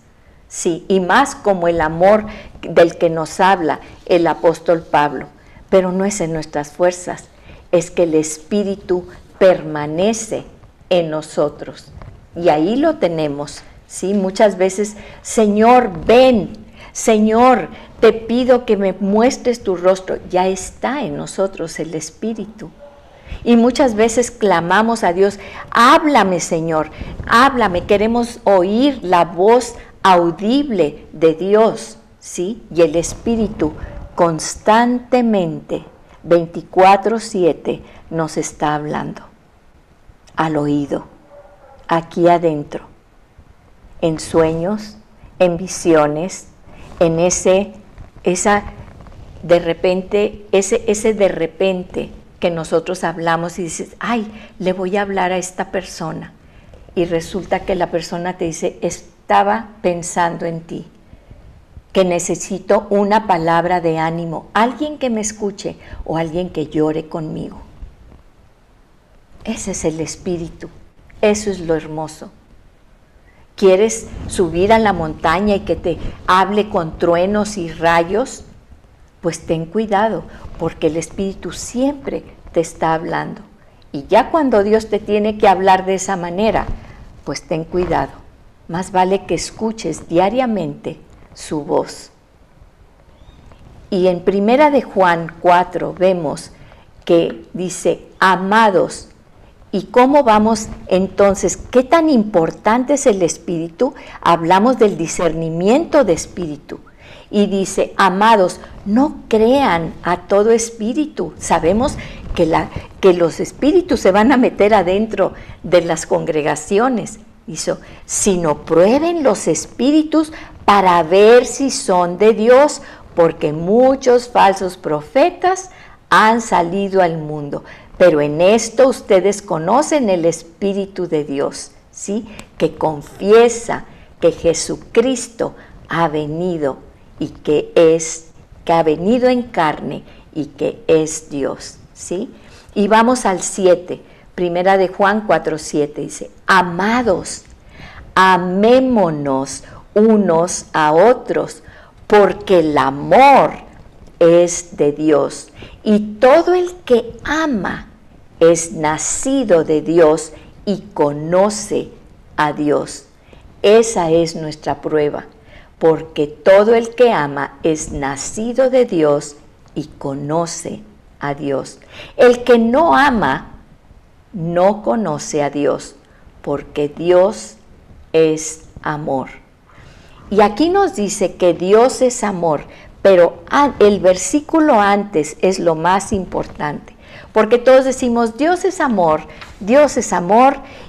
Sí, y más como el amor del que nos habla el apóstol Pablo. Pero no es en nuestras fuerzas, es que el Espíritu permanece en nosotros. Y ahí lo tenemos, ¿sí? Muchas veces, Señor, ven, Señor, te pido que me muestres tu rostro. Ya está en nosotros el Espíritu. Y muchas veces clamamos a Dios, háblame, Señor, háblame, queremos oír la voz audible de Dios, ¿sí? Y el Espíritu constantemente, 24/7, nos está hablando al oído, aquí adentro, en sueños, en visiones, en ese de repente que nosotros hablamos y dices, le voy a hablar a esta persona. Y resulta que la persona te dice, estaba pensando en ti, que necesito una palabra de ánimo, alguien que me escuche o alguien que llore conmigo. Ese es el Espíritu, eso es lo hermoso. ¿Quieres subir a la montaña y que te hable con truenos y rayos? Pues ten cuidado, porque el Espíritu siempre te está hablando. Y ya cuando Dios te tiene que hablar de esa manera, pues ten cuidado. Más vale que escuches diariamente su voz. Y en 1 de Juan 4 vemos que dice, amados. ¿Y cómo vamos entonces? ¿Qué tan importante es el espíritu? Hablamos del discernimiento de espíritu. Y dice, amados, no crean a todo espíritu. Sabemos que los espíritus se van a meter adentro de las congregaciones. Dice, sino prueben los espíritus para ver si son de Dios, porque muchos falsos profetas han salido al mundo. Pero en esto ustedes conocen el Espíritu de Dios, ¿sí? Que confiesa que Jesucristo ha venido y que ha venido en carne y que es Dios, ¿sí? Y vamos al 7, primera de Juan 4:7, dice, amados, amémonos unos a otros, porque el amor es de Dios, y todo el que ama es nacido de Dios y conoce a Dios. Esa es nuestra prueba, porque todo el que ama es nacido de Dios y conoce a Dios. El que no ama no conoce a Dios, porque Dios es amor. Y aquí nos dice que Dios es amor, pero el versículo antes es lo más importante, porque todos decimos Dios es amor,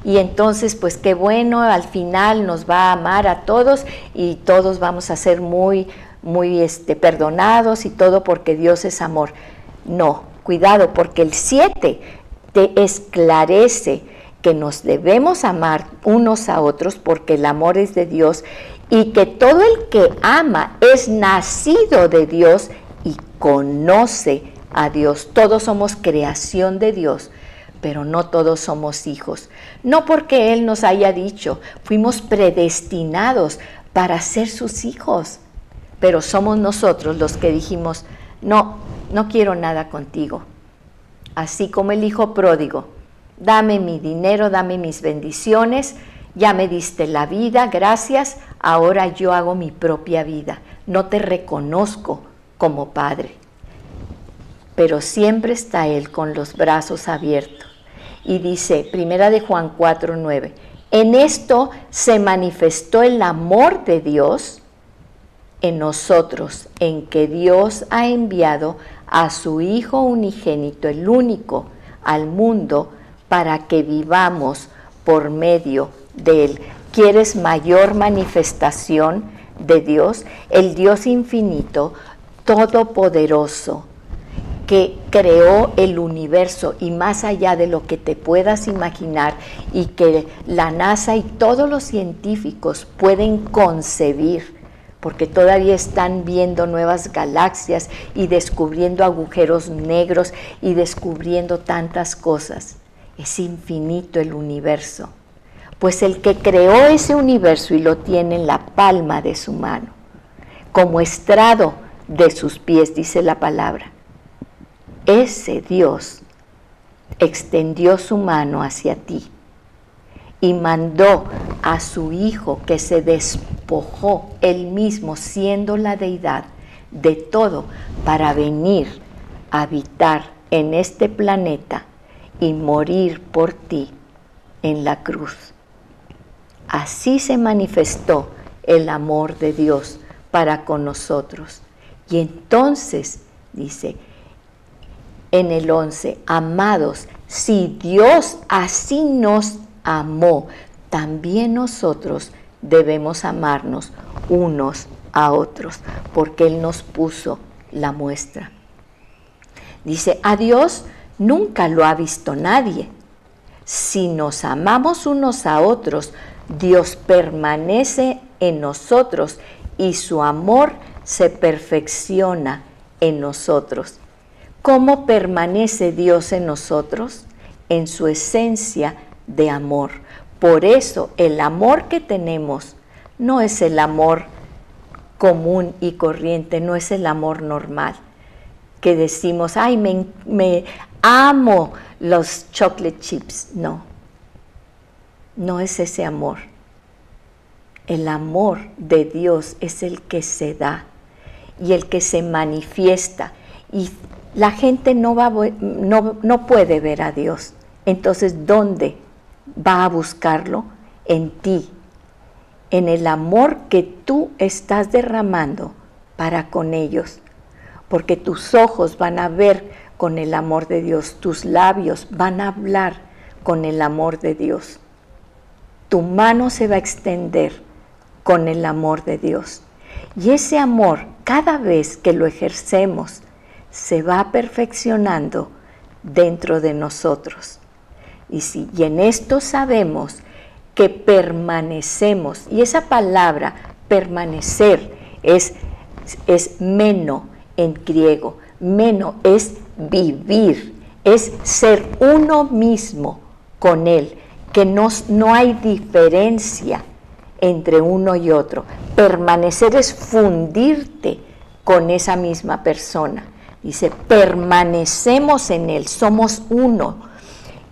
y entonces pues qué bueno, al final nos va a amar a todos y todos vamos a ser muy perdonados y todo porque Dios es amor. No, cuidado, porque el 7 te esclarece que nos debemos amar unos a otros porque el amor es de Dios, y que todo el que ama es nacido de Dios y conoce a Dios. Todos somos creación de Dios, pero no todos somos hijos. No porque Él nos haya dicho, fuimos predestinados para ser sus hijos, pero somos nosotros los que dijimos, no quiero nada contigo. Así como el hijo pródigo, dame mi dinero, dame mis bendiciones, ya me diste la vida, gracias, ahora yo hago mi propia vida, no te reconozco como padre. Pero siempre está Él con los brazos abiertos. Y dice, primera de Juan 4:9, en esto se manifestó el amor de Dios en nosotros, en que Dios ha enviado a su Hijo unigénito, el único, al mundo, para que vivamos por medio de Él. ¿Quieres mayor manifestación de Dios? El Dios infinito, todopoderoso, que creó el universo y más allá de lo que te puedas imaginar, y que la NASA y todos los científicos pueden concebir, porque todavía están viendo nuevas galaxias y descubriendo agujeros negros y descubriendo tantas cosas. Es infinito el universo. Pues el que creó ese universo y lo tiene en la palma de su mano, como estrado de sus pies, dice la palabra, ese Dios extendió su mano hacia ti y mandó a su Hijo, que se despojó él mismo, siendo la deidad, de todo, para venir a habitar en este planeta y morir por ti en la cruz. Así se manifestó el amor de Dios para con nosotros. Y entonces, dice en el 11, amados, si Dios así nos amó, también nosotros debemos amarnos unos a otros, porque Él nos puso la muestra. Dice, a Dios nunca lo ha visto nadie. Si nos amamos unos a otros, Dios permanece en nosotros y su amor se perfecciona en nosotros. ¿Cómo permanece Dios en nosotros? En su esencia de amor. Por eso el amor que tenemos no es el amor común y corriente, no es el amor normal, que decimos, ay, me amo los chocolate chips. No es ese amor. El amor de Dios es el que se da y el que se manifiesta. Y la gente no puede ver a Dios. Entonces, ¿dónde va a buscarlo? En ti, en el amor que tú estás derramando para con ellos, porque tus ojos van a ver con el amor de Dios, tus labios van a hablar con el amor de Dios, tu mano se va a extender con el amor de Dios. Y ese amor, cada vez que lo ejercemos, se va perfeccionando dentro de nosotros. Y en esto sabemos que permanecemos, y esa palabra permanecer es meno en griego. Meno es vivir, es ser uno mismo con Él, que no hay diferencia entre uno y otro. Permanecer es fundirte con esa misma persona. Dice, permanecemos en Él, somos uno,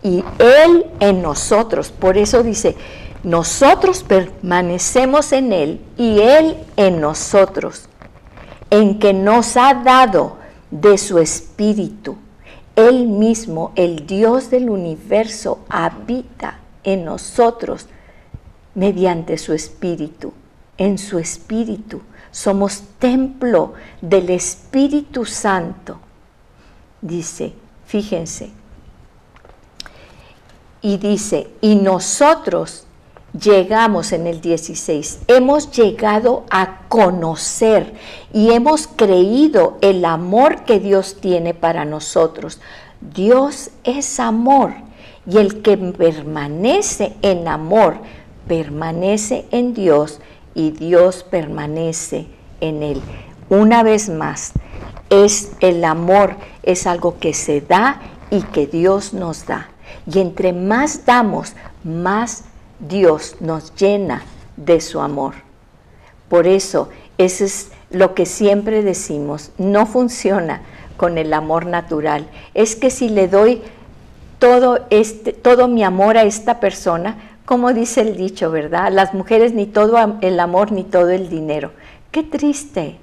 y Él en nosotros. Por eso dice, nosotros permanecemos en Él y Él en nosotros, en que nos ha dado de su Espíritu. Él mismo, el Dios del universo, habita en nosotros mediante su Espíritu. En su Espíritu somos templo del Espíritu Santo. Dice, fíjense, y dice, y nosotros llegamos en el 16, hemos llegado a conocer y hemos creído el amor que Dios tiene para nosotros. Dios es amor, y el que permanece en amor, permanece en Dios y Dios permanece en él. Una vez más, el amor es algo que se da y que Dios nos da. Y entre más damos, más Dios nos llena de su amor. Por eso, eso es lo que siempre decimos, no funciona con el amor natural. Es que si le doy todo mi amor a esta persona, como dice el dicho, ¿verdad? Las mujeres ni todo el amor ni todo el dinero. Qué triste,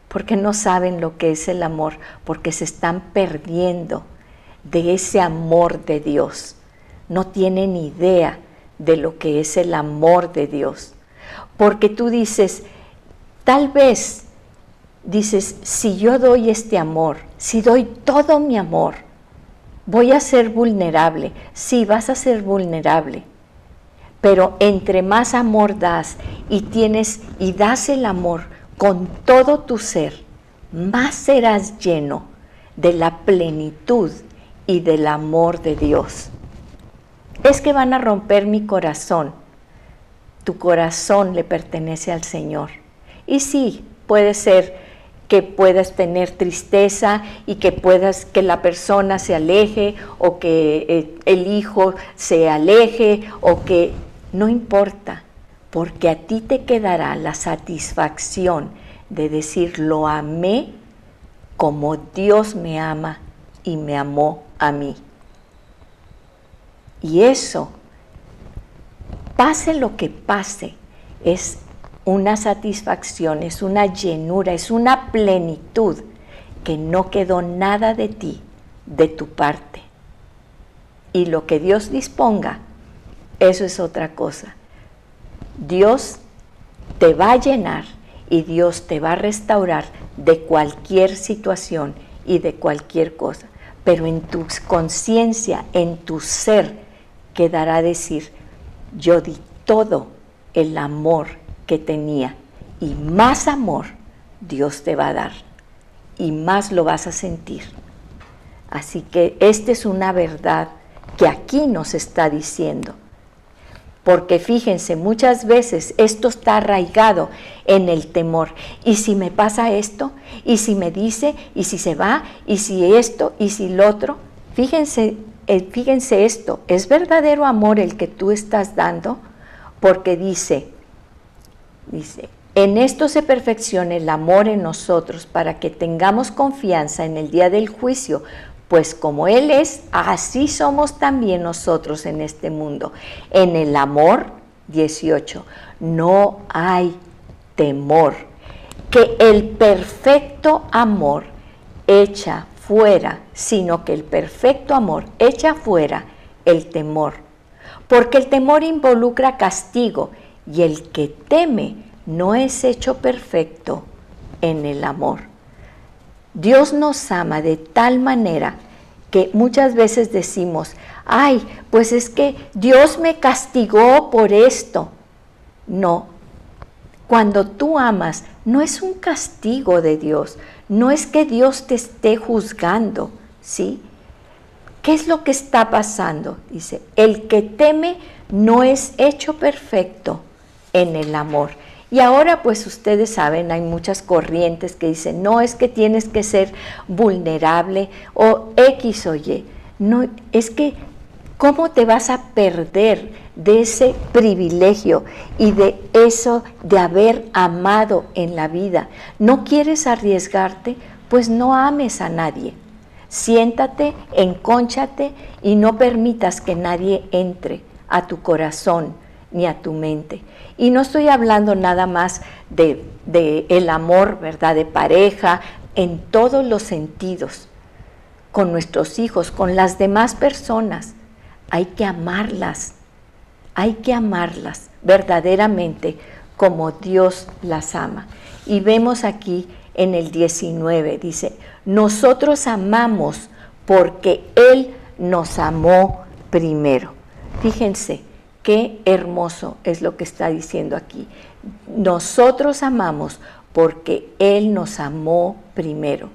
porque no saben lo que es el amor, porque se están perdiendo de ese amor de Dios. No tienen idea de lo que es el amor de Dios. Porque tú dices, tal vez, dices, si yo doy este amor, si doy todo mi amor, voy a ser vulnerable. Sí, vas a ser vulnerable. Pero entre más amor das y das el amor con todo tu ser, más serás lleno de la plenitud y del amor de Dios. Es que van a romper mi corazón. Tu corazón le pertenece al Señor. Y sí, puede ser que puedas tener tristeza y que la persona se aleje, o que el hijo se aleje, o que no importa, porque a ti te quedará la satisfacción de decir, lo amé como Dios me ama y me amó a mí. Y eso, pase lo que pase, es una satisfacción, es una llenura, es una plenitud, que no quedó nada de ti, de tu parte. Y lo que Dios disponga, eso es otra cosa. Dios te va a llenar y Dios te va a restaurar de cualquier situación y de cualquier cosa. Pero en tu conciencia, en tu ser, quedará decir, yo di todo el amor que tenía, y más amor Dios te va a dar, y más lo vas a sentir. Así que esta es una verdad que aquí nos está diciendo. Porque fíjense, muchas veces esto está arraigado en el temor. ¿Y si me pasa esto? ¿Y si me dice? ¿Y si se va? ¿Y si esto? ¿Y si lo otro? Fíjense esto, ¿es verdadero amor el que tú estás dando? Porque dice, en esto se perfecciona el amor en nosotros, para que tengamos confianza en el día del juicio, pues como Él es, así somos también nosotros en este mundo. En el amor, 18, no hay temor, que el perfecto amor echa fuera, sino que el perfecto amor echa fuera el temor, porque el temor involucra castigo y el que teme no es hecho perfecto en el amor. Dios nos ama de tal manera que muchas veces decimos, ay, pues es que Dios me castigó por esto. No, cuando tú amas, no es un castigo de Dios, no es que Dios te esté juzgando, ¿sí? ¿Qué es lo que está pasando? Dice, el que teme no es hecho perfecto en el amor. Y ahora pues ustedes saben, hay muchas corrientes que dicen, no es que tienes que ser vulnerable o X o Y. No, es que, ¿cómo te vas a perder de ese privilegio y de eso de haber amado en la vida? ¿No quieres arriesgarte? Pues no ames a nadie. Siéntate, encónchate y no permitas que nadie entre a tu corazón ni a tu mente. Y no estoy hablando nada más de el amor, ¿verdad?, de pareja, en todos los sentidos, con nuestros hijos, con las demás personas. Hay que amarlas verdaderamente como Dios las ama. Y vemos aquí en el 19, dice, nosotros amamos porque Él nos amó primero. Fíjense, qué hermoso es lo que está diciendo aquí. Nosotros amamos porque Él nos amó primero.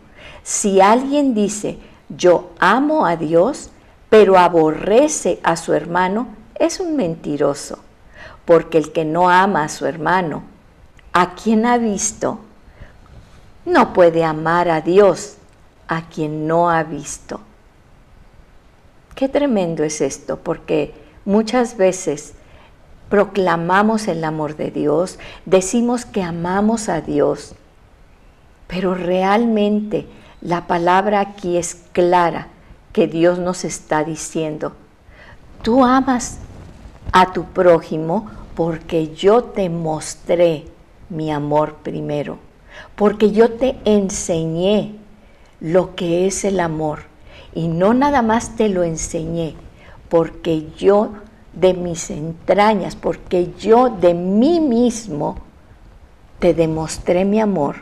Si alguien dice, yo amo a Dios, pero aborrece a su hermano, es un mentiroso. Porque el que no ama a su hermano, a quien ha visto, no puede amar a Dios, a quien no ha visto. Qué tremendo es esto, porque muchas veces proclamamos el amor de Dios, decimos que amamos a Dios, pero realmente la palabra aquí es clara, que Dios nos está diciendo, tú amas a tu prójimo porque yo te mostré mi amor primero, porque yo te enseñé lo que es el amor, y no nada más te lo enseñé, porque yo de mis entrañas, porque yo de mí mismo te demostré mi amor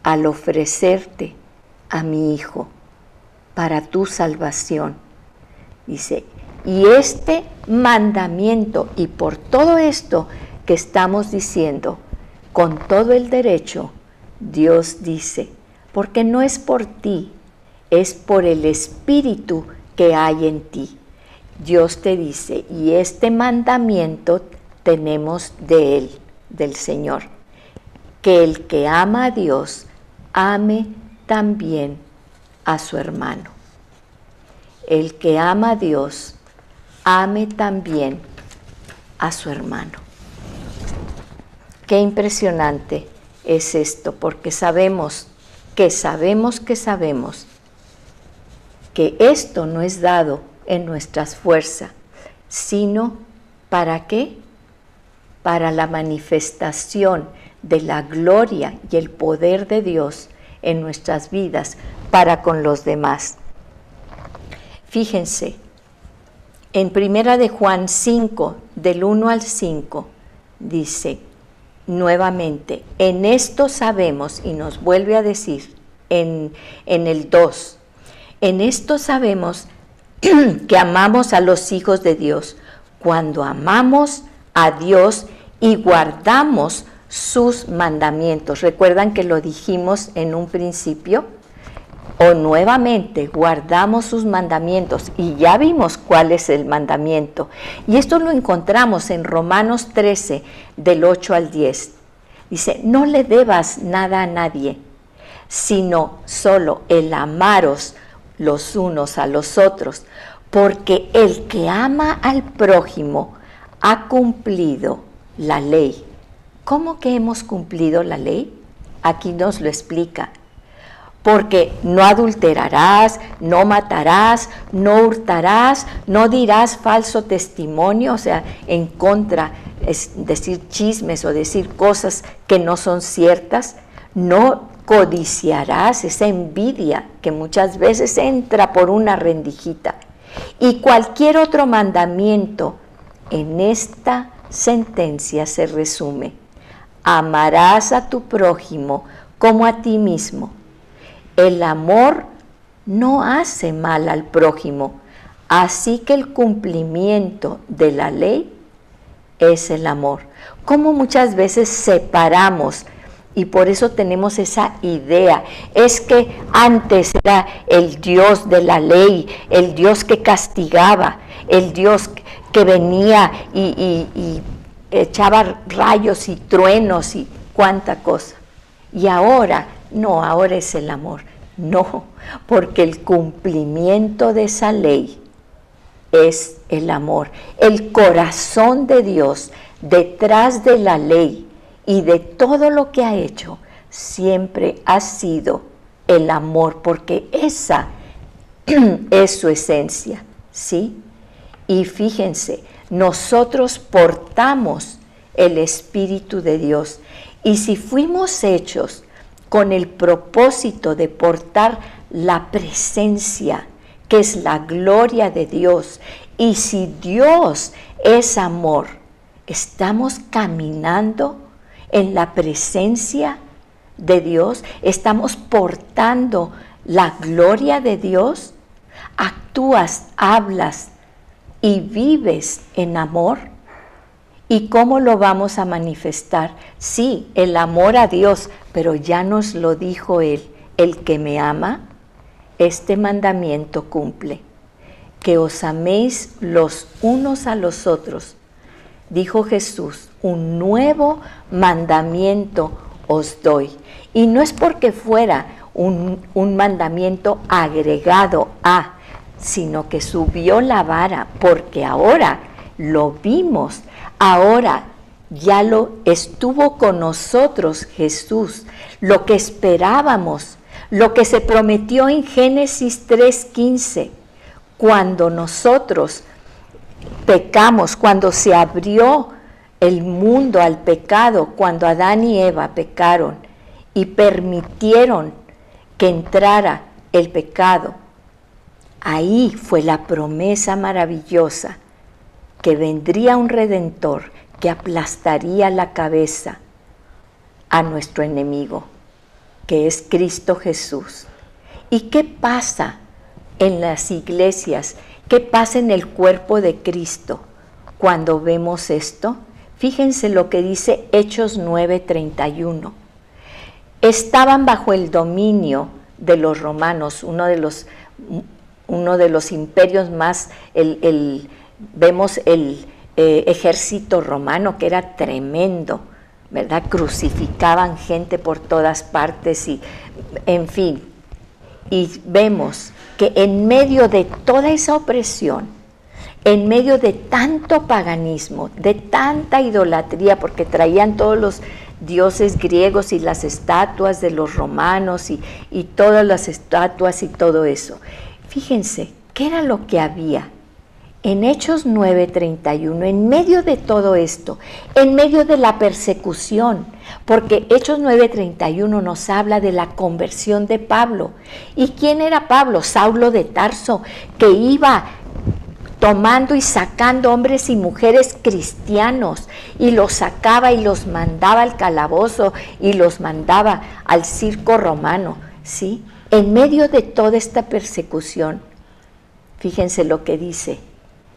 al ofrecerte a mi Hijo para tu salvación. Dice, y este mandamiento, y por todo esto que estamos diciendo, con todo el derecho, Dios dice, porque no es por ti, es por el Espíritu que hay en ti. Dios te dice, y este mandamiento tenemos de Él, del Señor, que el que ama a Dios, ame también a su hermano. El que ama a Dios, ame también a su hermano. Qué impresionante es esto, porque sabemos que esto no es dado en nuestras fuerzas, sino ¿para qué? Para la manifestación de la gloria y el poder de Dios en nuestras vidas para con los demás. Fíjense, en Primera de Juan 5, del 1 al 5, dice nuevamente, en esto sabemos, y nos vuelve a decir en el 2, en esto sabemos que amamos a los hijos de Dios, cuando amamos a Dios y guardamos sus mandamientos. ¿Recuerdan que lo dijimos en un principio? O nuevamente, guardamos sus mandamientos, y ya vimos cuál es el mandamiento. Y esto lo encontramos en Romanos 13, del 8 al 10. Dice, no le debas nada a nadie, sino solo el amaros los unos a los otros, porque el que ama al prójimo ha cumplido la ley. ¿Cómo que hemos cumplido la ley? Aquí nos lo explica. Porque no adulterarás, no matarás, no hurtarás, no dirás falso testimonio, o sea, en contra, es decir chismes o decir cosas que no son ciertas, no codiciarás, esa envidia que muchas veces entra por una rendijita. Y cualquier otro mandamiento en esta sentencia se resume: amarás a tu prójimo como a ti mismo. El amor no hace mal al prójimo, así que el cumplimiento de la ley es el amor. Como muchas veces separamos, y por eso tenemos esa idea, es que antes era el Dios de la ley, el Dios que castigaba, el Dios que venía y echaba rayos y truenos y cuánta cosa. Y ahora, no, ahora es el amor. No, porque el cumplimiento de esa ley es el amor. El corazón de Dios detrás de la ley y de todo lo que ha hecho siempre ha sido el amor, porque esa es su esencia, ¿sí? Y fíjense, nosotros portamos el Espíritu de Dios, y si fuimos hechos con el propósito de portar la presencia, que es la gloria de Dios, y si Dios es amor, estamos caminando en la presencia de Dios, estamos portando la gloria de Dios, actúas, hablas y vives en amor. ¿Y cómo lo vamos a manifestar? Sí, el amor a Dios, pero ya nos lo dijo Él: el que me ama, este mandamiento cumple, que os améis los unos a los otros. Dijo Jesús: un nuevo mandamiento os doy. Y no es porque fuera un mandamiento agregado a, sino que subió la vara, porque ahora lo vimos, ahora ya lo estuvo con nosotros Jesús, lo que esperábamos, lo que se prometió en Génesis 3:15, cuando nosotros pecamos, cuando se abrió el mundo al pecado, cuando Adán y Eva pecaron y permitieron que entrara el pecado. Ahí fue la promesa maravillosa que vendría un Redentor que aplastaría la cabeza a nuestro enemigo, que es Cristo Jesús. ¿Y qué pasa en las iglesias? ¿Qué pasa en el cuerpo de Cristo cuando vemos esto? Fíjense lo que dice Hechos 9:31. Estaban bajo el dominio de los romanos, uno de los imperios más, vemos el ejército romano, que era tremendo, ¿verdad? Crucificaban gente por todas partes y, en fin, y vemos que en medio de toda esa opresión, en medio de tanto paganismo, de tanta idolatría, porque traían todos los dioses griegos y las estatuas de los romanos y todas las estatuas y todo eso. Fíjense, ¿qué era lo que había? En Hechos 9:31, en medio de todo esto, en medio de la persecución, porque Hechos 9:31 nos habla de la conversión de Pablo. ¿Y quién era Pablo? Saulo de Tarso, que iba tomando y sacando hombres y mujeres cristianos, y los sacaba y los mandaba al calabozo y los mandaba al circo romano, ¿sí? En medio de toda esta persecución, fíjense lo que dice.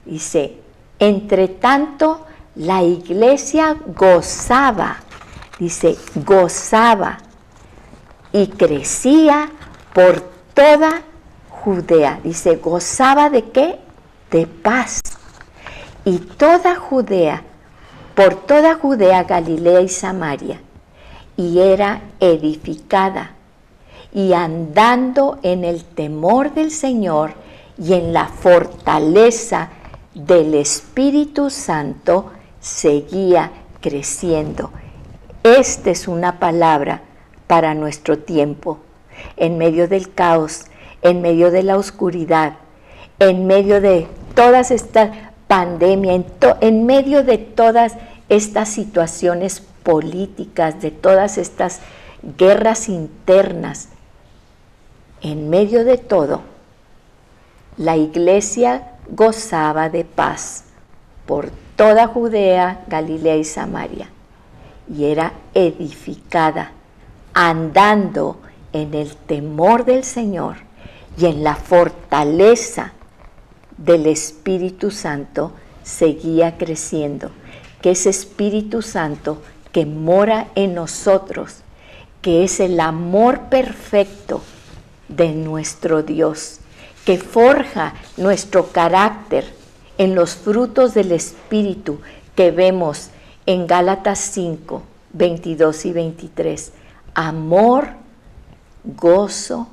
Dice, entre tanto la iglesia gozaba, dice, gozaba y crecía por toda Judea. Dice, ¿gozaba de qué? De paz. Y toda Judea, por toda Judea, Galilea y Samaria, y era edificada, y andando en el temor del Señor y en la fortaleza del Espíritu Santo, seguía creciendo. Esta es una palabra para nuestro tiempo, en medio del caos, en medio de la oscuridad, en medio de todas estas pandemias, en medio de todas estas situaciones políticas, de todas estas guerras internas. En medio de todo, la iglesia gozaba de paz por toda Judea, Galilea y Samaria, y era edificada, andando en el temor del Señor y en la fortaleza del Espíritu Santo, seguía creciendo. Que ese Espíritu Santo que mora en nosotros, que es el amor perfecto de nuestro Dios, que forja nuestro carácter en los frutos del Espíritu que vemos en Gálatas 5, 22 y 23. Amor, gozo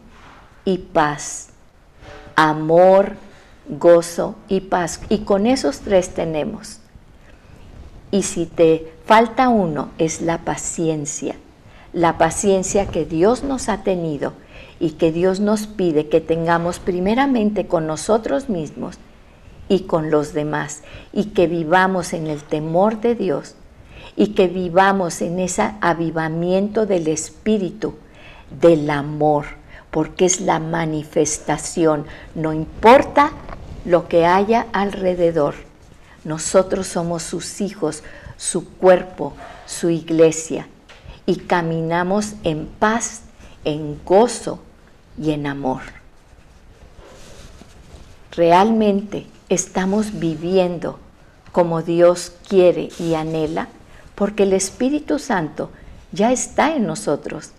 y paz. Amor, gozo y paz. Y con esos tres tenemos. Y si te falta uno, es la paciencia que Dios nos ha tenido y que Dios nos pide que tengamos primeramente con nosotros mismos y con los demás, y que vivamos en el temor de Dios y que vivamos en ese avivamiento del Espíritu, del amor, porque es la manifestación, no importa lo que haya alrededor. Nosotros somos sus hijos, su cuerpo, su iglesia, y caminamos en paz, en gozo y en amor. Realmente estamos viviendo como Dios quiere y anhela, porque el Espíritu Santo ya está en nosotros.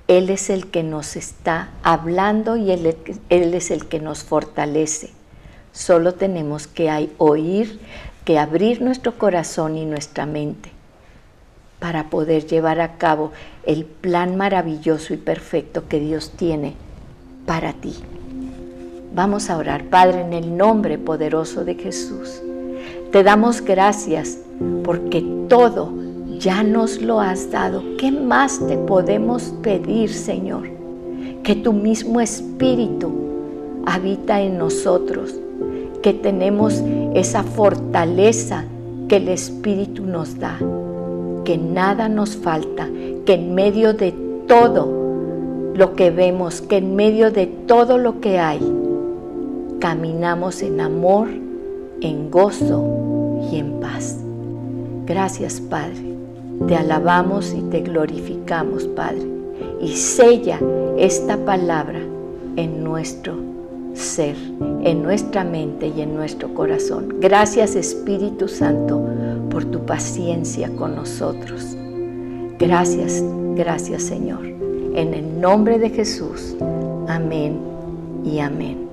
Él es el que nos está hablando y Él es el que nos fortalece. Solo tenemos que oír, que abrir nuestro corazón y nuestra mente para poder llevar a cabo el plan maravilloso y perfecto que Dios tiene para ti. Vamos a orar. Padre, en el nombre poderoso de Jesús, te damos gracias porque todo ya nos lo has dado. ¿Qué más te podemos pedir, Señor? Que tu mismo Espíritu habita en nosotros, que tenemos esa fortaleza que el Espíritu nos da, que nada nos falta, que en medio de todo lo que vemos, que en medio de todo lo que hay, caminamos en amor, en gozo y en paz. Gracias, Padre. Te alabamos y te glorificamos, Padre. Y sella esta palabra en nuestro ser, en nuestra mente y en nuestro corazón. Gracias, Espíritu Santo, por tu paciencia con nosotros. Gracias, gracias, Señor. En el nombre de Jesús. Amén y amén.